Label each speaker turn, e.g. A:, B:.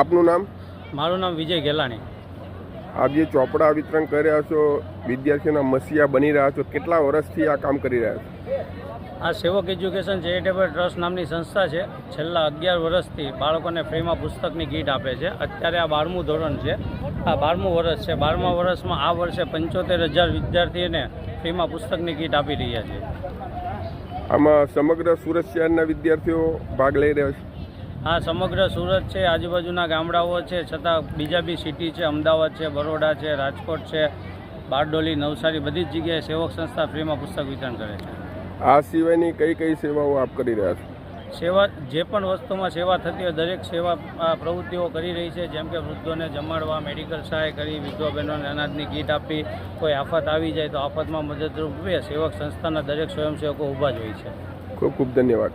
A: આપનું નામ?
B: મારું નામ વિજય ગેલાણી.
A: આપ જે ચોપડા વિતરણ કરી રહ્યા છો, વિદ્યાર્થીઓના મસીહા બની રહ્યા છો, કેટલા વર્ષથી આ કામ કરી રહ્યા છો?
B: આ સેવક એજ્યુકેશન ચેરિટેબલ ટ્રસ્ટ નામની સંસ્થા છે. છેલ્લા 11 વર્ષથી બાળકોને ફ્રીમાં પુસ્તકની કીટ આપે છે. અત્યારે આ 12મું ધોરણ છે, આ 12મું વર્ષ છે. 12મા વર્ષમાં આ વર્ષે 75,000 વિદ્યાર્થીઓને ફ્રીમાં પુસ્તકની કીટ આપી રહ્યા છે.
A: આમાં સમગ્ર સુરત શહેરના વિદ્યાર્થીઓ ભાગ લઈ રહ્યા છે.
B: આ સમગ્ર સુરત છે, આજુબાજુના ગામડાઓ છે, છતાં બીજા બી સિટી છે, અમદાવાદ છે, બરોડા છે, રાજકોટ છે, બારડોલી, નવસારી, બધી જ જગ્યાએ સેવક સંસ્થા ફ્રીમાં પુસ્તક વિતરણ કરે છે.
A: આ સિવાયની કઈ કઈ સેવાઓ આપ કરી રહ્યા છો?
B: સેવા જે પણ વસ્તુમાં સેવા થતી હોય દરેક સેવા પ્રવૃત્તિઓ કરી રહી છે. જેમ કે વૃદ્ધોને જમાડવા, મેડિકલ સહાય કરી, વિધવા બહેનોને અનાજની કીટ આપી, કોઈ આફત આવી જાય તો આફતમાં મદદરૂપ રૂપે સેવક સંસ્થાના દરેક સ્વયંસેવકો ઊભા જ હોય છે.
A: ખૂબ ખૂબ ધન્યવાદ.